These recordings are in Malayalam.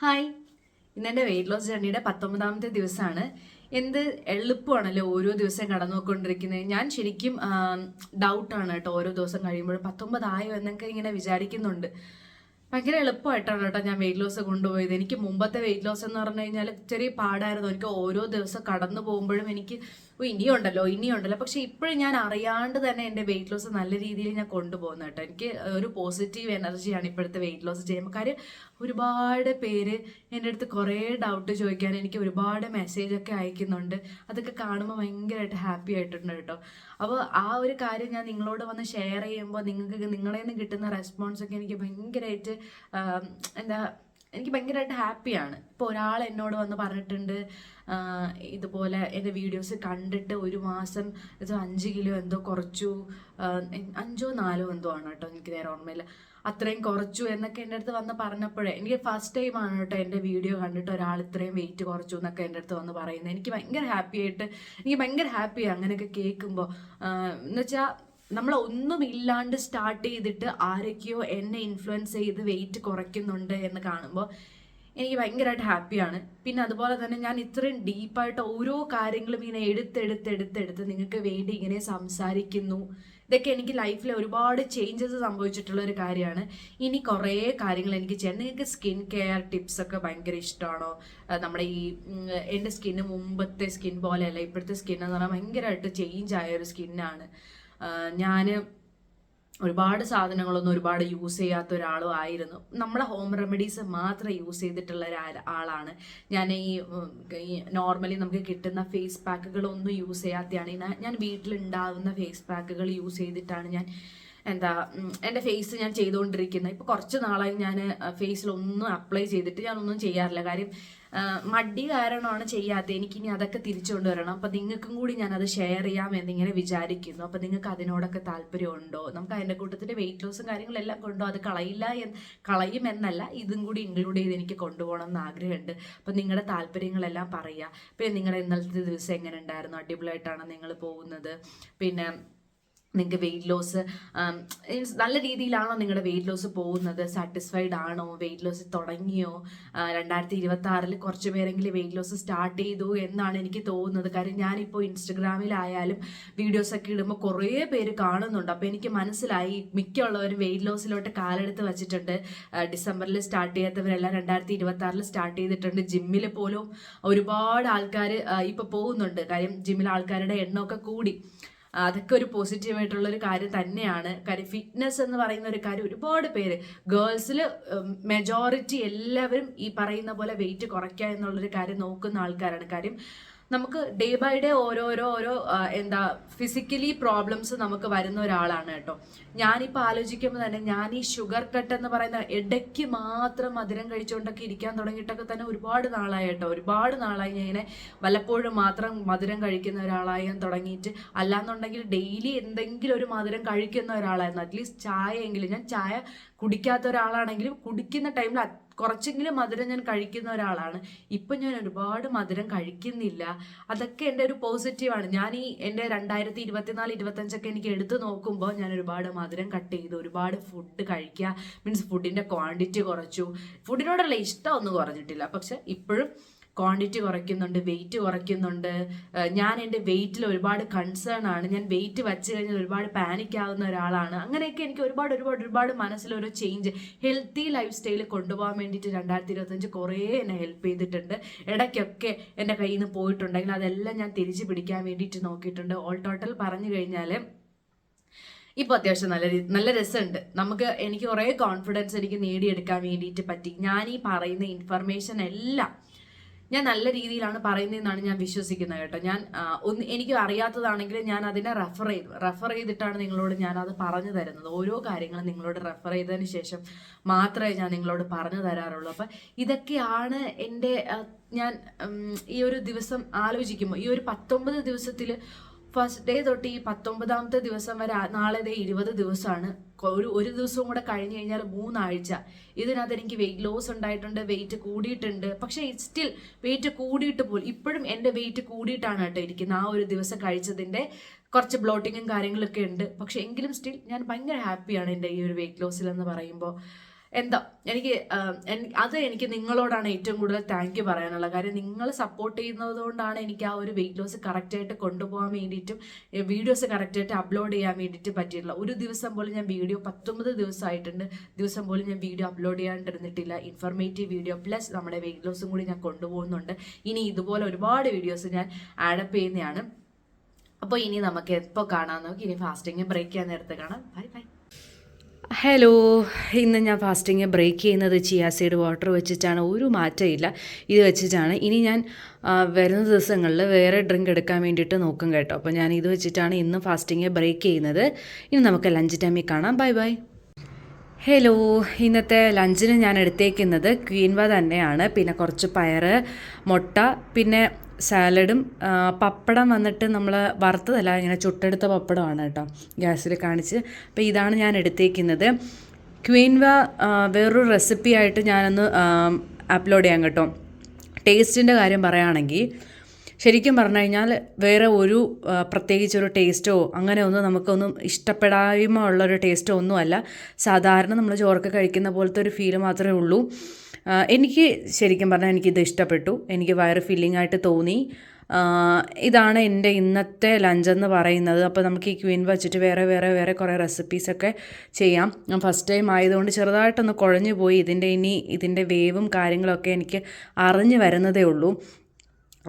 ഹായ്, ഇന്നെൻ്റെ വെയിറ്റ് ലോസ് ജേർണിയുടെ 19ാമത്തെ ദിവസമാണ്. എന്ത് എളുപ്പമാണല്ലോ ഓരോ ദിവസം കടന്നു പോയിക്കൊണ്ടിരിക്കുന്നത്. ഞാൻ ശരിക്കും ഡൗട്ടാണ് കേട്ടോ, ഓരോ ദിവസം കഴിയുമ്പോൾ 19 ആയോ എന്നൊക്കെ ഇങ്ങനെ വിചാരിക്കുന്നുണ്ട്. ഭയങ്കര എളുപ്പമായിട്ടാണ് കേട്ടോ ഞാൻ വെയിറ്റ് ലോസ് കൊണ്ടുപോയത്. എനിക്ക് മുമ്പത്തെ വെയിറ്റ് ലോസ് എന്ന് പറഞ്ഞു കഴിഞ്ഞാൽ ചെറിയ പാടായിരുന്നു. എനിക്ക് ഓരോ ദിവസം കടന്നു പോകുമ്പോഴും എനിക്ക് ഇനിയുണ്ടല്ലോ. പക്ഷെ ഇപ്പോഴും ഞാൻ അറിയാണ്ട് തന്നെ എൻ്റെ വെയിറ്റ് ലോസ് നല്ല രീതിയിൽ ഞാൻ കൊണ്ടുപോകുന്നു കേട്ടോ. എനിക്ക് ഒരു പോസിറ്റീവ് എനർജിയാണ് ഇപ്പോഴത്തെ വെയിറ്റ് ലോസ് ചെയ്യുമ്പോൾ. കാര്യം ഒരുപാട് പേര് എൻ്റെ അടുത്ത് കുറേ ഡൗട്ട് ചോദിക്കാൻ എനിക്ക് ഒരുപാട് മെസ്സേജൊക്കെ അയക്കുന്നുണ്ട്. അതൊക്കെ കാണുമ്പോൾ ഭയങ്കരമായിട്ട് ഹാപ്പി ആയിട്ടുണ്ട് കേട്ടോ. അപ്പോൾ ആ ഒരു കാര്യം ഞാൻ നിങ്ങളോട് വന്ന് ഷെയർ ചെയ്യുമ്പോൾ നിങ്ങളിൽ നിന്ന് കിട്ടുന്ന റെസ്പോൺസൊക്കെ എനിക്ക് ഭയങ്കരമായിട്ട് എനിക്ക് ഭയങ്കരമായിട്ട് ഹാപ്പിയാണ്. ഇപ്പോൾ ഒരാൾ എന്നോട് വന്ന് പറഞ്ഞിട്ടുണ്ട്, ഇതുപോലെ എൻ്റെ വീഡിയോസ് കണ്ടിട്ട് ഒരു മാസം 5 കിലോ എന്തോ കുറച്ചു, 5 or 4 എന്തോ ആണ് കേട്ടോ, എനിക്ക് നേരെ ഓർമ്മയില്ല, അത്രയും കുറച്ചു എന്നൊക്കെ എൻ്റെ അടുത്ത് വന്ന് പറഞ്ഞപ്പോഴേ എനിക്ക് ഫസ്റ്റ് ടൈമാണ് കേട്ടോ എൻ്റെ വീഡിയോ കണ്ടിട്ട് ഒരാൾ ഇത്രയും വെയിറ്റ് കുറച്ചു എന്നൊക്കെ എൻ്റെ അടുത്ത് വന്ന് പറയുന്നത്. എനിക്ക് ഭയങ്കര ഹാപ്പിയാണ് അങ്ങനെയൊക്കെ കേൾക്കുമ്പോൾ. എന്നുവെച്ചാൽ നമ്മളൊന്നും ഇല്ലാണ്ട് സ്റ്റാർട്ട് ചെയ്തിട്ട് ആരൊക്കെയോ എന്നെ ഇൻഫ്ലുവൻസ് ചെയ്ത് വെയിറ്റ് കുറയ്ക്കുന്നുണ്ട് എന്ന് കാണുമ്പോൾ എനിക്ക് ഭയങ്കരമായിട്ട് ഹാപ്പിയാണ്. പിന്നെ അതുപോലെ തന്നെ ഞാൻ ഇത്രയും ഡീപ്പായിട്ട് ഓരോ കാര്യങ്ങളും ഇങ്ങനെ എടുത്തെടുത്ത് നിങ്ങൾക്ക് വേണ്ടി ഇങ്ങനെ സംസാരിക്കുന്നു. ഇതൊക്കെ എനിക്ക് ലൈഫിൽ ഒരുപാട് ചേഞ്ചസ് സംഭവിച്ചിട്ടുള്ള ഒരു കാര്യമാണ്. ഇനി കുറേ കാര്യങ്ങൾ എനിക്ക് ചെയ്യാൻ. നിങ്ങൾക്ക് സ്കിൻ കെയർ ടിപ്സ് ഒക്കെ ഭയങ്കര ഇഷ്ടമാണോ? നമ്മുടെ എൻ്റെ സ്കിന്ന് മുമ്പത്തെ സ്കിൻ പോലെയല്ല, ഇപ്പോഴത്തെ സ്കിൻ എന്ന് പറഞ്ഞാൽ ഭയങ്കരമായിട്ട് ചേഞ്ച് ആയ ഒരു സ്കിന്നാണ്. ഞാൻ ഒരുപാട് സാധനങ്ങളൊന്നും ഒരുപാട് യൂസ് ചെയ്യാത്ത ഒരാളും ആയിരുന്നു. നമ്മളെ ഹോം റെമഡീസ് മാത്രം യൂസ് ചെയ്തിട്ടുള്ള ആളാണ് ഞാൻ. നോർമലി നമുക്ക് കിട്ടുന്ന ഫേസ് പാക്കുകളൊന്നും യൂസ് ചെയ്യാത്തതാണ്. ഞാൻ വീട്ടിലുണ്ടാകുന്ന ഫേസ് പാക്കുകൾ യൂസ് ചെയ്തിട്ടാണ് ഞാൻ എൻ്റെ ഫേസ് ഞാൻ ചെയ്തുകൊണ്ടിരിക്കുന്നത്. ഇപ്പോൾ കുറച്ച് നാളായി ഞാൻ ഫേസിലൊന്നും അപ്ലൈ ചെയ്തിട്ട് ഞാനൊന്നും ചെയ്യാറില്ല. കാര്യം മടി കാരണമാണ് ചെയ്യാത്തത്. എനിക്കിനി അതൊക്കെ തിരിച്ചുകൊണ്ട് വരണം. അപ്പം നിങ്ങൾക്കും കൂടി ഞാനത് ഷെയർ ചെയ്യാമെന്നിങ്ങനെ വിചാരിക്കുന്നു. അപ്പം നിങ്ങൾക്ക് അതിനോടൊക്കെ താല്പര്യമുണ്ടോ? നമുക്ക് അതിൻ്റെ കൂട്ടത്തിൻ്റെ വെയിറ്റ് ലോസും കാര്യങ്ങളെല്ലാം കൊണ്ടോ അത് കളയുമെന്നല്ല, ഇതും കൂടി ഇൻക്ലൂഡ് ചെയ്ത് എനിക്ക് കൊണ്ടുപോകണം എന്ന് ആഗ്രഹമുണ്ട്. അപ്പം നിങ്ങളുടെ താല്പര്യങ്ങളെല്ലാം പറയുക. പിന്നെ നിങ്ങളുടെ ഇന്നലത്തെ ദിവസം എങ്ങനെ ഉണ്ടായിരുന്നു? അടിപൊളിയായിട്ടാണ് നിങ്ങൾ പോകുന്നത്? പിന്നെ നിങ്ങൾക്ക് വെയിറ്റ് ലോസ് നല്ല രീതിയിലാണോ നിങ്ങളുടെ വെയിറ്റ് ലോസ് പോകുന്നത്? സാറ്റിസ്ഫൈഡ് ആണോ? വെയിറ്റ് ലോസ് തുടങ്ങിയോ? 2026 കുറച്ച് പേരെങ്കിലും വെയിറ്റ് ലോസ് സ്റ്റാർട്ട് ചെയ്തു എന്നാണ് എനിക്ക് തോന്നുന്നത്. കാര്യം ഞാനിപ്പോൾ ഇൻസ്റ്റഗ്രാമിലായാലും വീഡിയോസൊക്കെ ഇടുമ്പോൾ കുറേ പേര് കാണുന്നുണ്ട്. അപ്പോൾ എനിക്ക് മനസ്സിലായി മിക്കുള്ളവരും വെയിറ്റ് ലോസിലോട്ട് കാലെടുത്ത് വെച്ചിട്ടുണ്ട്. ഡിസംബറിൽ സ്റ്റാർട്ട് ചെയ്യാത്തവരെല്ലാം 2026 സ്റ്റാർട്ട് ചെയ്തിട്ടുണ്ട്. ജിമ്മിൽ പോലും ഒരുപാട് ആൾക്കാർ ഇപ്പോൾ പോകുന്നുണ്ട്. കാര്യം ജിമ്മിലെ ആൾക്കാരുടെ എണ്ണമൊക്കെ കൂടി. അതൊക്കെ ഒരു പോസിറ്റീവായിട്ടുള്ളൊരു കാര്യം തന്നെയാണ്. കാര്യം ഫിറ്റ്നസ് എന്ന് പറയുന്ന ഒരു കാര്യം ഒരുപാട് പേര് ഗേൾസിൽ മെജോറിറ്റി എല്ലാവരും ഈ പറയുന്ന പോലെ വെയിറ്റ് കുറയ്ക്കുക എന്നുള്ളൊരു കാര്യം നോക്കുന്ന ആൾക്കാരാണ്. കാര്യം നമുക്ക് ഡേ ബൈ ഡേ ഓരോ ഫിസിക്കലി പ്രോബ്ലംസ് നമുക്ക് വരുന്ന ഒരാളാണ് കേട്ടോ. ഞാനിപ്പോൾ ആലോചിക്കുമ്പോൾ തന്നെ ഞാൻ ഈ ഷുഗർ കട്ട് എന്ന് പറയുന്ന ഇടയ്ക്ക് മാത്രം മധുരം കഴിച്ചുകൊണ്ടൊക്കെ ഇരിക്കാൻ തുടങ്ങിയിട്ടൊക്കെ തന്നെ ഒരുപാട് നാളായി കേട്ടോ. ഒരുപാട് നാളായി ഞാൻ ഇങ്ങനെ വല്ലപ്പോഴും മാത്രം മധുരം കഴിക്കുന്ന ഒരാളായി ഞാൻ തുടങ്ങിയിട്ട്. അല്ലാന്നുണ്ടെങ്കിൽ ഡെയിലി എന്തെങ്കിലും ഒരു മധുരം കഴിക്കുന്ന ഒരാളായിരുന്നു. അറ്റ്ലീസ്റ്റ് ചായ എങ്കിലും, ഞാൻ ചായ കുടിക്കാത്ത ഒരാളാണെങ്കിലും കുടിക്കുന്ന ടൈമിൽ കുറച്ചെങ്കിലും മധുരം ഞാൻ കഴിക്കുന്ന ഒരാളാണ്. ഇപ്പം ഞാൻ ഒരുപാട് മധുരം കഴിക്കുന്നില്ല. അതൊക്കെ എൻ്റെ ഒരു പോസിറ്റീവാണ്. ഞാൻ എൻ്റെ 2024-25 എനിക്ക് എടുത്തു നോക്കുമ്പോൾ ഞാൻ ഒരുപാട് മധുരം കട്ട് ചെയ്തു, ഒരുപാട് ഫുഡ് കഴിക്കുക, മീൻസ് ഫുഡിൻ്റെ ക്വാണ്ടിറ്റി കുറച്ചു. ഫുഡിനോടുള്ള ഇഷ്ടം ഒന്നും കുറഞ്ഞിട്ടില്ല, പക്ഷെ ഇപ്പോഴും ക്വാണ്ടിറ്റി കുറയ്ക്കുന്നുണ്ട്, വെയിറ്റ് കുറയ്ക്കുന്നുണ്ട്. ഞാൻ എൻ്റെ വെയിറ്റിൽ ഒരുപാട് കൺസേൺ ആണ്. ഞാൻ വെയിറ്റ് വെച്ച് കഴിഞ്ഞാൽ ഒരുപാട് പാനിക് ആവുന്ന ഒരാളാണ്. അങ്ങനെയൊക്കെ എനിക്ക് ഒരുപാട് മനസ്സിലൊരു ചേഞ്ച്, ഹെൽത്തി ലൈഫ് സ്റ്റൈൽ കൊണ്ടുപോകാൻ വേണ്ടിയിട്ട് 2025 കുറേ എന്നെ ഹെൽപ്പ് ചെയ്തിട്ടുണ്ട്. ഇടയ്ക്കൊക്കെ എൻ്റെ കയ്യിൽ നിന്ന് പോയിട്ടുണ്ടെങ്കിൽ അതെല്ലാം ഞാൻ തിരിച്ചു പിടിക്കാൻ വേണ്ടിയിട്ട് നോക്കിയിട്ടുണ്ട്. ഓൾ ടോട്ടൽ പറഞ്ഞു കഴിഞ്ഞാൽ ഇപ്പോൾ അത്യാവശ്യം നല്ല രസമുണ്ട്. എനിക്ക് കുറേ കോൺഫിഡൻസ് എനിക്ക് നേടിയെടുക്കാൻ വേണ്ടിയിട്ട് പറ്റി. ഞാൻ ഈ പറയുന്ന ഇൻഫർമേഷൻ എല്ലാം ഞാൻ നല്ല രീതിയിലാണ് പറയുന്നതെന്നാണ് ഞാൻ വിശ്വസിക്കുന്നത് കേട്ടോ. എനിക്ക് അറിയാത്തതാണെങ്കിൽ ഞാൻ അതിനെ റെഫർ ചെയ്തിട്ടാണ് നിങ്ങളോട് ഞാനത് പറഞ്ഞു തരുന്നത്. ഓരോ കാര്യങ്ങളും നിങ്ങളോട് റെഫർ ചെയ്തതിന് ശേഷം മാത്രമേ ഞാൻ നിങ്ങളോട് പറഞ്ഞു തരാറുള്ളൂ. അപ്പം ഇതൊക്കെയാണ് ഞാൻ ഈ ഒരു ദിവസം ആലോചിക്കുമ്പോൾ, ഈ ഒരു 19 ദിവസത്തിൽ ഫസ്റ്റ് ഡേ തൊട്ട് ഈ 19ാമത്തെ ദിവസം വരെ, നാളെ 20 ദിവസമാണ്. ഒരു ദിവസവും കൂടെ കഴിഞ്ഞ് കഴിഞ്ഞാൽ 3 ആഴ്ച. ഇതിനകത്ത് എനിക്ക് വെയിറ്റ് ലോസ് ഉണ്ടായിട്ടുണ്ട്, വെയിറ്റ് കൂടിയിട്ടുണ്ട്. പക്ഷേ സ്റ്റിൽ വെയിറ്റ് കൂടിയിട്ട് പോലും ഇപ്പോഴും എൻ്റെ വെയിറ്റ് കൂടിയിട്ടാണ് കേട്ടോ ഇരിക്കുന്നത്. ആ ഒരു ദിവസം കഴിച്ചതിൻ്റെ കുറച്ച് ബ്ലോട്ടിങ്ങും കാര്യങ്ങളൊക്കെ ഉണ്ട്. പക്ഷെ എങ്കിലും സ്റ്റിൽ ഞാൻ ഭയങ്കര ഹാപ്പിയാണ് എൻ്റെ ഈ ഒരു വെയിറ്റ് ലോസിൽ എന്ന് പറയുമ്പോൾ. എന്താ എനിക്ക് നിങ്ങളോടാണ് ഏറ്റവും കൂടുതൽ താങ്ക് യു പറയാനുള്ള കാര്യം. നിങ്ങൾ സപ്പോർട്ട് ചെയ്യുന്നത് കൊണ്ടാണ് എനിക്ക് ആ ഒരു വെയിറ്റ് ലോസ് കറക്റ്റായിട്ട് കൊണ്ടുപോകാൻ വേണ്ടിയിട്ടും വീഡിയോസ് കറക്റ്റായിട്ട് അപ്ലോഡ് ചെയ്യാൻ വേണ്ടിയിട്ട് പറ്റിയിട്ടില്ല. ഒരു ദിവസം പോലും ഞാൻ വീഡിയോ 19 ദിവസമായിട്ടുണ്ട്, ദിവസം പോലും ഞാൻ വീഡിയോ അപ്ലോഡ് ചെയ്യാണ്ടിരുന്നിട്ടില്ല. ഇൻഫർമേറ്റീവ് വീഡിയോ പ്ലസ് നമ്മുടെ വെയിറ്റ് ലോസും കൂടി ഞാൻ കൊണ്ടുപോകുന്നുണ്ട്. ഇനി ഇതുപോലെ ഒരുപാട് വീഡിയോസ് ഞാൻ ആഡപ്പ് ചെയ്യുന്നതാണ്. അപ്പോൾ ഇനി നമുക്ക് എപ്പോൾ കാണാൻ നോക്കി, ഇനി ഫാസ്റ്റിംഗ് ബ്രേക്ക് ചെയ്യാൻ നേരത്തെ കാണാം. Bye bye. ഹലോ, ഇന്ന് ഞാൻ ഫാസ്റ്റിംഗ് ബ്രേക്ക് ചെയ്യുന്നത് ചിയാ സീഡ് വാട്ടർ വെച്ചിട്ടാണ്. ഒരു മാറ്റമില്ല, ഇത് വെച്ചിട്ടാണ്. ഇനി ഞാൻ വരുന്ന ദിവസങ്ങളിൽ വേറെ ഡ്രിങ്ക് എടുക്കാൻ വേണ്ടിയിട്ട് നോക്കും കേട്ടോ. അപ്പോൾ ഞാൻ ഇത് വെച്ചിട്ടാണ് ഇന്ന് ഫാസ്റ്റിംഗ് ബ്രേക്ക് ചെയ്യുന്നത്. ഇനി നമുക്ക് ലഞ്ച് ടൈമിൽ കാണാം. Bye bye. ഹലോ, ഇന്നത്തെ ലഞ്ചിന് ഞാൻ എടുത്തേക്കുന്നത് ക്വീൻവ തന്നെയാണ്. പിന്നെ കുറച്ച് പയർ, മുട്ട, പിന്നെ സാലഡും പപ്പടം വന്നിട്ട് നമ്മൾ വറുത്തതല്ല, ഇങ്ങനെ ചുട്ടെടുത്ത പപ്പടമാണ് കേട്ടോ, ഗ്യാസിൽ കാണിച്ച്. അപ്പോൾ ഇതാണ് ഞാൻ എടുത്തേക്കുന്നത്. ക്വീൻവ വേറൊരു റെസിപ്പി ആയിട്ട് ഞാനൊന്ന് അപ്ലോഡ് ചെയ്യാം കേട്ടോ. ടേസ്റ്റിൻ്റെ കാര്യം പറയുകയാണെങ്കിൽ ശരിക്കും പറഞ്ഞു കഴിഞ്ഞാൽ വേറെ ഒരു പ്രത്യേകിച്ചൊരു ടേസ്റ്റോ അങ്ങനെ ഒന്നും നമുക്കൊന്നും ഇഷ്ടപ്പെടായ്മ ഉള്ളൊരു ടേസ്റ്റോ ഒന്നുമല്ല. സാധാരണ നമ്മൾ ചോറൊക്കെ കഴിക്കുന്ന പോലത്തെ ഒരു ഫീൽ മാത്രമേ ഉള്ളൂ. എനിക്ക് ശരിക്കും പറഞ്ഞാൽ എനിക്കിത് ഇഷ്ടപ്പെട്ടു. എനിക്ക് വയറ് ഫില്ലിംഗ് ആയിട്ട് തോന്നി. ഇതാണ് എൻ്റെ ഇന്നത്തെ ലഞ്ചെന്ന് പറയുന്നത്. അപ്പോൾ നമുക്ക് ഈ ക്വീൻ വെച്ചിട്ട് വേറെ കുറേ റെസിപ്പീസൊക്കെ ചെയ്യാം. ഞാൻ ഫസ്റ്റ് ടൈം ആയതുകൊണ്ട് ചെറുതായിട്ടൊന്ന് കുഴഞ്ഞു പോയി. ഇതിൻ്റെ വേവും കാര്യങ്ങളൊക്കെ എനിക്ക് അറിഞ്ഞു വരുന്നതേ ഉള്ളൂ.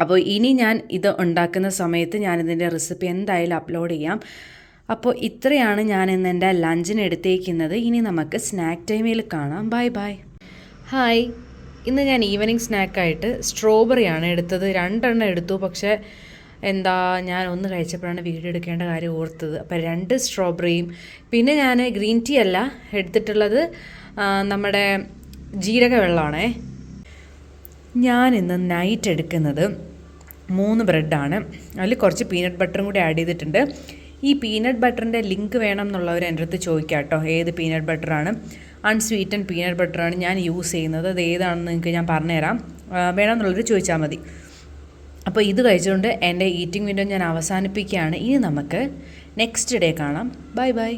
അപ്പോൾ ഇനി ഞാൻ ഇത് ഉണ്ടാക്കുന്ന സമയത്ത് ഞാനിതിൻ്റെ റെസിപ്പി എന്തായാലും അപ്ലോഡ് ചെയ്യാം. അപ്പോൾ ഇത്രയാണ് ഞാൻ ഇന്ന് എൻ്റെ ലഞ്ചിന് എടുത്തേക്കുന്നത്. ഇനി നമുക്ക് സ്നാക്ക് ടൈമിൽ കാണാം. Bye bye. ഹായ്, ഇന്ന് ഞാൻ ഈവനിങ് സ്നാക്കായിട്ട് സ്ട്രോബെറിയാണ് എടുത്തത്. 2 എണ്ണം എടുത്തു. പക്ഷേ ഞാൻ ഒന്ന് കഴിച്ചപ്പോഴാണ് വീഡിയോ എടുക്കേണ്ട കാര്യം ഓർത്തത്. അപ്പോൾ 2 സ്ട്രോബെറിയും, പിന്നെ ഞാൻ ഗ്രീൻ ടീ അല്ല എടുത്തിട്ടുള്ളത്, നമ്മുടെ ജീരക വെള്ളമാണേ. ഞാനിന്ന് നൈറ്റ് എടുക്കുന്നത് 3 ബ്രെഡാണ്. അതിൽ കുറച്ച് പീനട്ട് ബട്ടറും കൂടി ആഡ് ചെയ്തിട്ടുണ്ട്. ഈ പീനട്ട് ബട്ടറിൻ്റെ ലിങ്ക് വേണം എന്നുള്ളവർ എൻ്റെ അടുത്ത് ചോദിക്കാം കേട്ടോ. ഏത് പീനട്ട് ബട്ടറാണ്? അൺസ്വീറ്റൻഡ് പീനട്ട് ബട്ടറാണ് ഞാൻ യൂസ് ചെയ്യുന്നത്. അത് ഏതാണെന്ന് നിങ്ങൾക്ക് ഞാൻ പറഞ്ഞുതരാം. വേണമെന്നുള്ളവർ ചോദിച്ചാൽ മതി. അപ്പോൾ ഇത് കഴിച്ചുകൊണ്ട് എൻ്റെ ഈറ്റിംഗ് വീഡിയോ ഞാൻ അവസാനിപ്പിക്കുകയാണ്. ഇനി നമുക്ക് നെക്സ്റ്റ് ഡേ കാണാം. Bye bye.